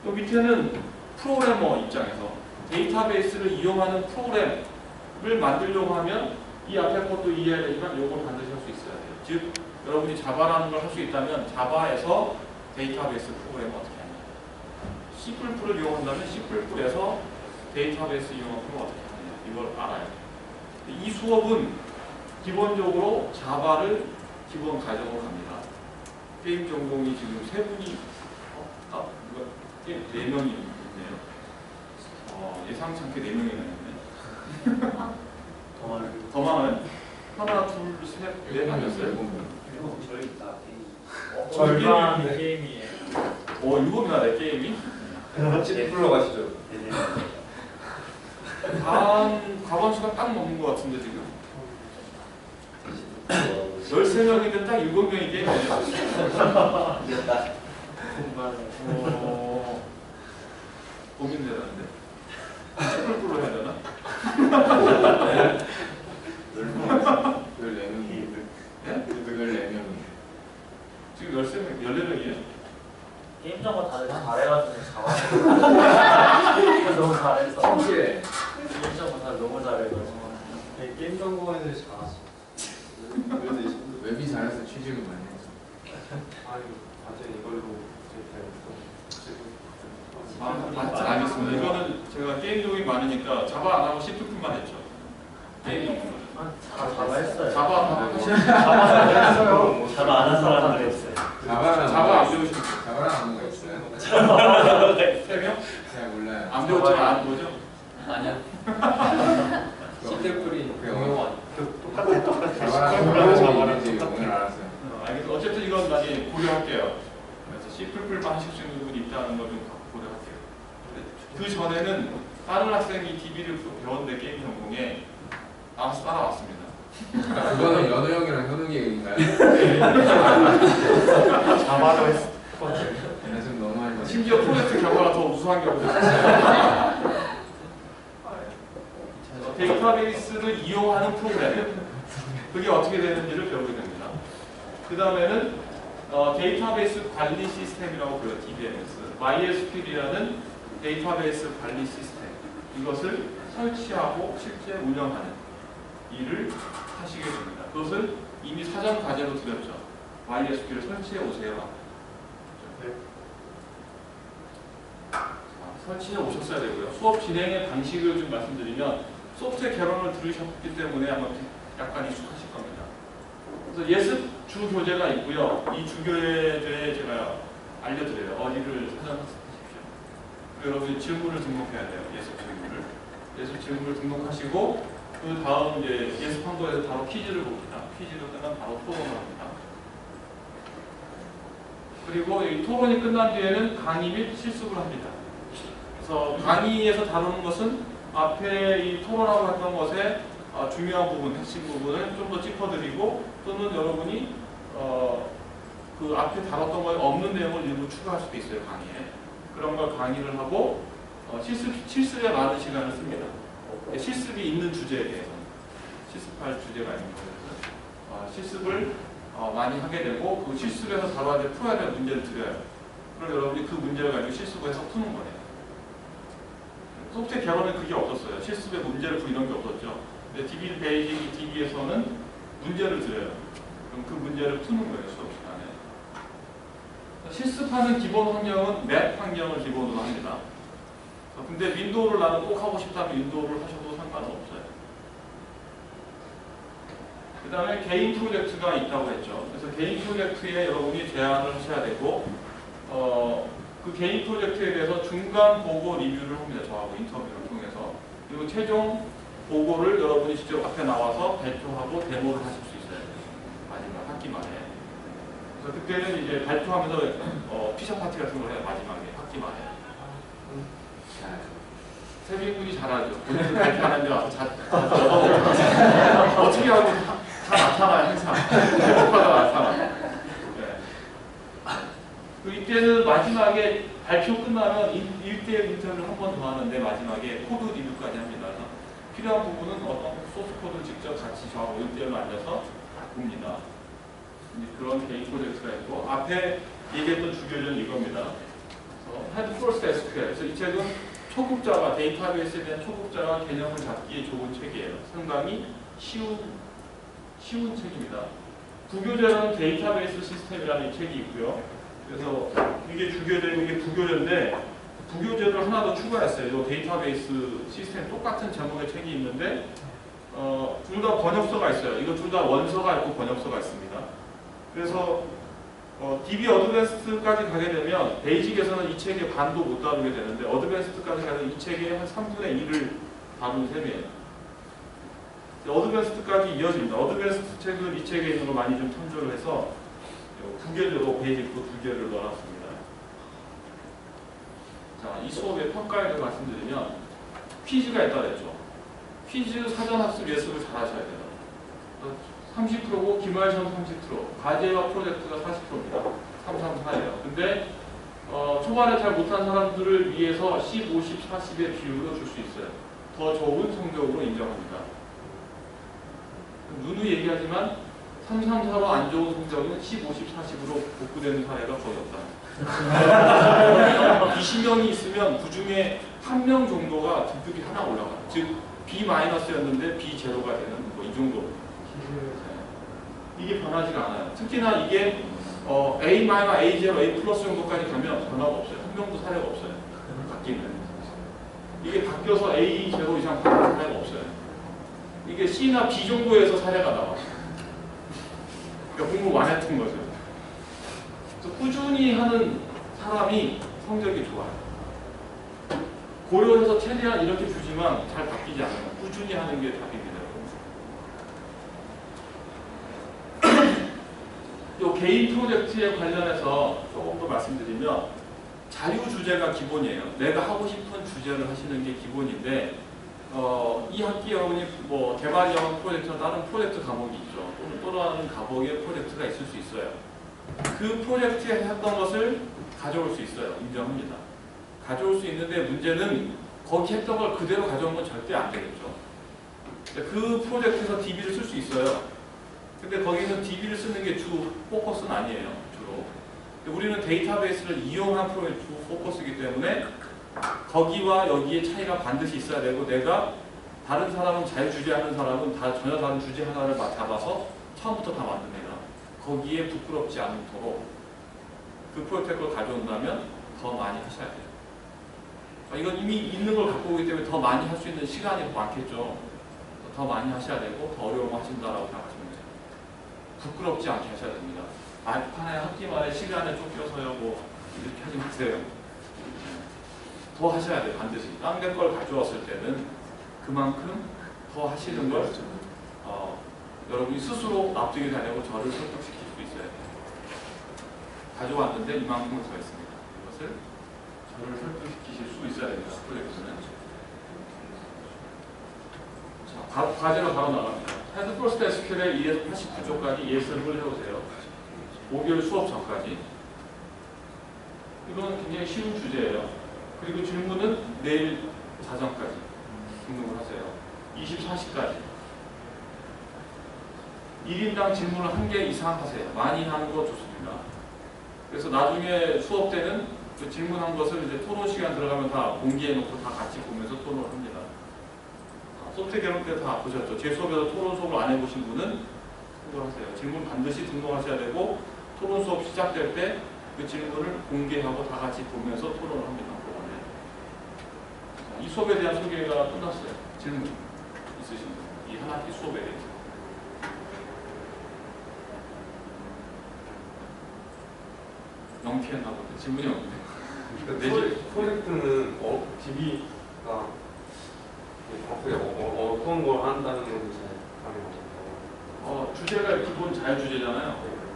또 밑에는 프로그래머 입장에서 데이터베이스를 이용하는 프로그램을 만들려고 하면 이 앞에 것도 이해해야 되지만 요걸 반드시 할 수 있어야 돼요. 즉 여러분이 자바라는 걸 할 수 있다면 자바에서 데이터베이스 프로그램을 어떻게 하냐. C++를 이용한다면 C++에서 데이터베이스 이용한 프로그램을 어떻게 하느냐. 이걸 알아야 돼요. 이 수업은 기본적으로 자바를 기본 가정으로 갑니다. 게임 전공이 지금 3분이 게임 4명이 있네요. 예상치 않게 4명이나 있네. 더 많아요? 하나, 둘, 셋, 넷 아니었어요? 저희 다 절반 게임이에요. 7이나 내 게임이? 같이 불러가시죠. 다음 과반수가 딱 넘는 것 같은데 지금 13명인데 딱 7명이 게임이에요. 이겼다. 고민되는데 뿔뿔로 해야 되나? 14명이. 예? 14명이. 지금 14명이에요? 게임 정보 다들 잘해가지고 잡아. 너무 잘해서. 성실해. 게임 정보 다들 너무 잘해가지고. 게임 전공에서 잘했어. 그래서 웹이 잘해서 취직을 많이 했어. 아니, 완전 이걸로 맞지 않겠습니다. 이거는 제가 게임 적이 많으니까 자바 안 하고 C++만 했죠. 게임 전공은. 자바 했어요. 자바 했어요. 자바 안 한 사람들 했어요. 자바 안 배우시죠? 자바랑 하는 거 있어요? 3명? 잘 몰라요. 안 배웠지만 아는 거죠? 아니야. 시대뿌리 똑같아. 자바랑 그래서 어쨌든 이건 많이 고려할게요. 그래서 C++만 하실 수 있는 부분이 있다는 걸 좀 고려할게요. 그 전에는 다른 학생이 DB를 배웠는데 게임 전공에 따라왔습니다. 그거는 연우 형이랑 현욱이 얘기인가요? 자바로 했을 연습 너무 많이 받았어요. 심지어 프로젝트 결과가 더 우수한 경우도 있어요. 데이터베이스를 이용하는 프로그램, 그게 어떻게 되는지를 배우게 됩니다. 그 다음에는 데이터베이스 관리 시스템이라고 불려요. DBMS. MySQL이라는 데이터베이스 관리 시스템, 이것을 설치하고 실제 운영하는 일을 하시게 됩니다. 그것을 이미 사전 과제로 드렸죠. MySQL을 설치해 오세요. 설치해 오셨어야 되고요. 수업 진행의 방식을 좀 말씀드리면, 소프트웨어 개론을 들으셨기 때문에 아마 약간 익숙하실 겁니다. 그래서 예습 주 교재가 있고요. 이 주 교재에 제가 알려드려요. 어디를 찾아보십시오. 그리고 여러분이 질문을 등록해야 돼요. 예습 질문을. 예습 질문을 등록하시고, 그 다음 이제 예습한 거에서 바로 퀴즈를 봅니다. 퀴즈가 끝나면 바로 토론을 합니다. 그리고 이 토론이 끝난 뒤에는 강의 및 실습을 합니다. 그래서 강의에서 다루는 것은 앞에 이 토론하고 했던 것에 중요한 부분, 핵심 부분을 좀 더 짚어드리고, 또는 여러분이 그 앞에 다뤘던 거에 없는 내용을 일부 추가할 수도 있어요, 강의에. 그런 걸 강의를 하고 실습에 많은 시간을 씁니다. 실습이 있는 주제에 대해서 실습할 주제가 있는 거에서 실습을 많이 하게 되고, 그 실습에서 다뤄야 될 풀어야 될 문제를 드려요. 그럼 여러분이 그 문제를 가지고 실습을 해서 푸는 거예요. 소프트웨어 개발은 그게 없었어요. 실습에 문제를 풀이런 게 없었죠. 근데 DB 베이직 DB에서는 문제를 드려요. 그럼 그 문제를 푸는 거예요, 수업 시간에. 실습하는 기본 환경은 맥 환경을 기본으로 합니다. 근데 윈도우를 나는 꼭 하고 싶다면 윈도우를 하셔도 상관은 없어요. 그 다음에 개인 프로젝트가 있다고 했죠. 그래서 개인 프로젝트에 여러분이 제안을 하셔야 되고, 그 개인 프로젝트에 대해서 중간 보고 리뷰를 합니다. 저하고 인터뷰를 통해서. 그리고 최종 보고를 여러분이 직접 앞에 나와서 발표하고 데모를 하실 수 있어요. 마지막 학기 말에. 그래서 그때는 이제 발표하면서 피셔 파티 같은 걸 해요. 마지막에 학기 말에. 세빈군이 잘하죠. 본인은 발표하는데 와서 어떻게 하고 다 나타나요, 항상. 발표하다 나타나. 이때는 마지막에 발표 끝나면 1대1 인터뷰를 한 번 더 하는데 마지막에 코드 리뷰까지 합니다. 그래서 필요한 부분은 어떤 소스 코드를 직접 같이 저하고 1대1로 앉아서 봅니다. 그런 개인 프로젝트가 있고, 앞에 얘기했던 주교는 이겁니다. Head First SQL. 그래서 이 책은 초급자가, 데이터베이스에 대한 초급자가 개념을 잡기에 좋은 책이에요. 상당히 쉬운 책입니다. 부교재는 데이터베이스 시스템이라는 이 책이 있고요. 그래서 이게 주교재고 이게 부교재인데, 부교재를 하나 더 추가했어요. 이 데이터베이스 시스템 똑같은 제목의 책이 있는데 둘 다 번역서가 있어요. 이거 둘 다 원서가 있고 번역서가 있습니다. 그래서 DB 어드밴스드까지 가게 되면 베이직에서는 이 책의 반도 못 다루게 되는데, 어드밴스드까지 가면 이 책의 한 3분의 1을 다루는 셈이에요. 어드밴스드까지 이어집니다. 어드밴스드 책은 이 책에 있는 걸 많이 좀 참조를 해서 두 개로 베이직도 두 개를 넣어놨습니다. 자, 이 수업의 평가에 대해서 말씀드리면 퀴즈가 있다 그랬죠. 퀴즈 사전학습 예습을 잘 하셔야 돼요. 30%고 기말시험 30%, 과제와 프로젝트가 40%입니다. 334예요. 근데 초반에 잘 못한 사람들을 위해서 10, 50, 40의 비율로 줄 수 있어요. 더 좋은 성적으로 인정합니다. 누누이 얘기하지만 334로 안 좋은 성적은 10, 50, 40으로 복구되는 사례가 거의 없다. 20명이 있으면 그 중에 한 명 정도가 등급이 하나 올라가요. 즉 B-였는데 B0가 되는 뭐 이 정도. 이게 변하지가 않아요. 특히나 이게 A-, A0, A+ 정도까지 가면 변화가 없어요. 한 명도 사례가 없어요. 바뀌는. 이게 바뀌어서 A0 이상 바뀌는 사례가 없어요. 이게 C나 B 정도에서 사례가 나와요. 그러니까 공부 많이 했던 거죠. 그래서 꾸준히 하는 사람이 성적이 좋아요. 고려해서 최대한 이렇게 주지만 잘 바뀌지 않아요. 꾸준히 하는 게 답입니다. 요 개인 프로젝트에 관련해서 조금 더 말씀드리면 자유 주제가 기본이에요. 내가 하고 싶은 주제를 하시는 게 기본인데 이 학기 여러분이 뭐 개발 영역 프로젝트나 다른 프로젝트 과목이 있죠. 또는 또 다른 과목의 프로젝트가 있을 수 있어요. 그 프로젝트에 했던 것을 가져올 수 있어요. 인정합니다. 가져올 수 있는데 문제는 거기 했던 걸 그대로 가져온 건 절대 안 되겠죠. 그 프로젝트에서 DB를 쓸 수 있어요. 근데 거기는 DB를 쓰는 게 주 포커스는 아니에요. 주로. 우리는 데이터베이스를 이용한 프로젝트 주 포커스이기 때문에 거기와 여기의 차이가 반드시 있어야 되고 내가 다른 사람은 자유주제하는 사람은 다 전혀 다른 주제 하나를 잡아서 처음부터 다 만듭니다. 거기에 부끄럽지 않도록 그 프로젝트 걸 가져온다면 더 많이 하셔야 돼요. 이건 이미 있는 걸 갖고 오기 때문에 더 많이 할 수 있는 시간이 많겠죠. 더 많이 하셔야 되고 더 어려운 거 하신다라고 생각하시면 돼요. 부끄럽지 않게 하셔야 됩니다. 말판에 학기 말에 시간에 쫓겨서요 뭐 이렇게 하지 마세요. 더 하셔야 돼요. 반드시. 딴 데 걸 가져왔을 때는 그만큼 더 하시는 걸 여러분이 스스로 납득이 되려고 저를 설득시킬 수 있어야 돼요. 가져왔는데 이만큼을 더 했습니다. 이것을 저를 설득시키실 수 있어야 됩니다. 프로젝트는. 자, 과제로 바로 나갑니다. 헤드 퍼스트 SQL의 2에서 89쪽까지 예습을 해오세요. 5개월 수업 전까지. 이건 굉장히 쉬운 주제예요. 그리고 질문은 내일 자정까지 등록을 하세요. 24시까지. 1인당 질문을 1개 이상 하세요. 많이 하는 거 좋습니다. 그래서 나중에 수업 때는 그 질문한 것을 이제 토론 시간 들어가면 다 공개해놓고 다 같이 보면서 토론을 합니다. 소프트웨어 개론 때 다 보셨죠? 제 수업에서 토론 수업을 안 해보신 분은 참고하세요. 질문 반드시 등록하셔야 되고 토론 수업 시작될 때 그 질문을 공개하고 다 같이 보면서 토론을 합니다. 이 수업에 대한 소개가 끝났어요. 질문 있으신 분? 이 한 학기 수업에 대해서. 영피했나 보다. 질문이 없네. 프로젝트는 DB가 어떤 걸 한다는 건지 잘 알아요. 주제가 기본 자유주제잖아요.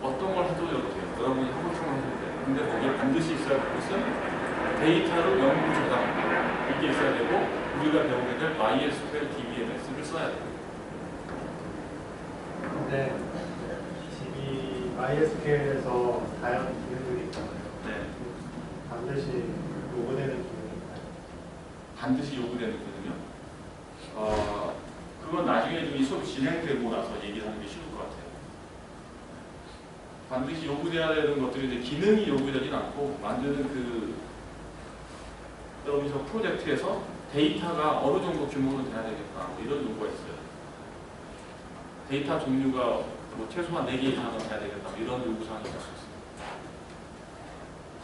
어떤 걸 해도 돼요. 여러분이 하고 싶은 걸 해도 돼요. 근데 거기에 반드시 있어야 할 것은 데이터를 연구 저장 이게 있어야 되고 우리가 배우게 될 MySQL DBMS를 써야 돼요. 네. DB MySQL에서 다양한 기능들이 있잖아요. 네. 반드시 요구되는 기능이 있나요? 반드시 요구되는 거는요. 그건 나중에 좀 이 수업 진행되고 나서 얘기를 하는 게 쉬울 것 같아요. 반드시 요구돼야 되는 것들이 이제 기능이 요구되진 않고 만드는 여러분이 저 프로젝트에서 데이터가 어느 정도 규모는 돼야 되겠다 뭐 이런 요구가 있어요. 데이터 종류가 뭐 최소한 4개 이상은 돼야 되겠다 뭐 이런 요구사항이 있을 수 있습니다.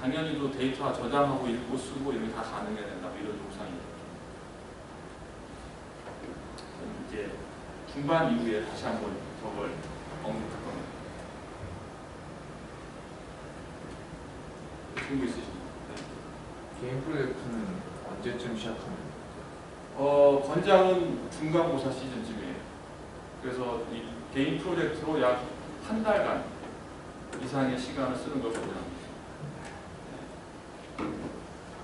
당연히 또 데이터 저장하고 읽고 쓰고 이런 게 다 가능해야 된다 뭐 이런 요구사항이 있죠. 이제 중반 이후에 다시 한번 저걸 언급할 겁니다. 질문 있으십니까? 네. 개인 프로젝트는 언제쯤 시작합니까? 권장은 중간고사 시즌쯤이에요. 그래서 이 개인 프로젝트로 약 한 달간 이상의 시간을 쓰는 것을 권장합니다.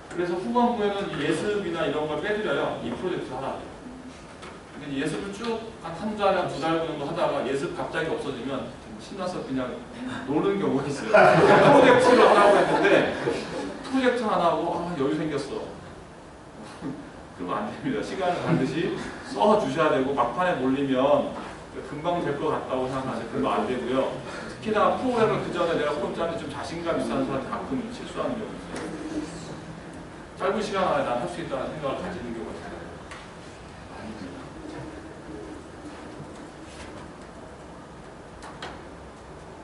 그래서 후반부에는 이 예습이나 이런 걸 빼드려요. 이 프로젝트 하나. 근데 예습을 쭉 한 달, 2달 정도 하다가 예습 갑자기 없어지면 신나서 그냥 노는 경우가 있어요. 프로젝트를 하라고 했는데 프로젝트 하나하고 여유 생겼어. 그러면 안 됩니다. 시간을 반드시 써 주셔야 되고 막판에 몰리면 금방 될 것 같다고 생각하세요. 그러면 안 되고요. 특히나 프로그램을 그 전에 내가 프로그램 짜는데 좀 자신감 있는 사람이 가끔 실수하는 경우 있어요. 짧은 시간 안에 난 할 수 있다는 생각을 가지는 경우가 있어요. 아닙니다.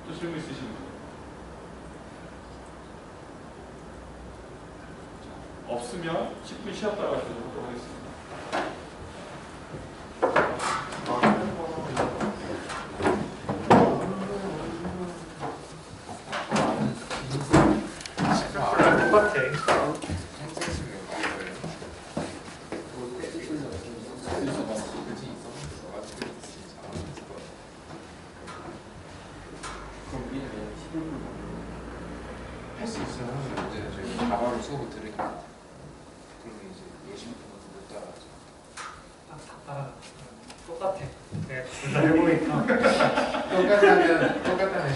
또 질문 있으신 분? 없으면 10분 쉬었다가 계속하도록 하겠습니다. 그럼 우리는 11분 CS 있으면 하는 문제는 저희 자바로 수업을 들으니까 그러면 이제 예시 같은 것도 못 따라하죠. 똑같아. 네, 둘다 해보니까. 똑같다는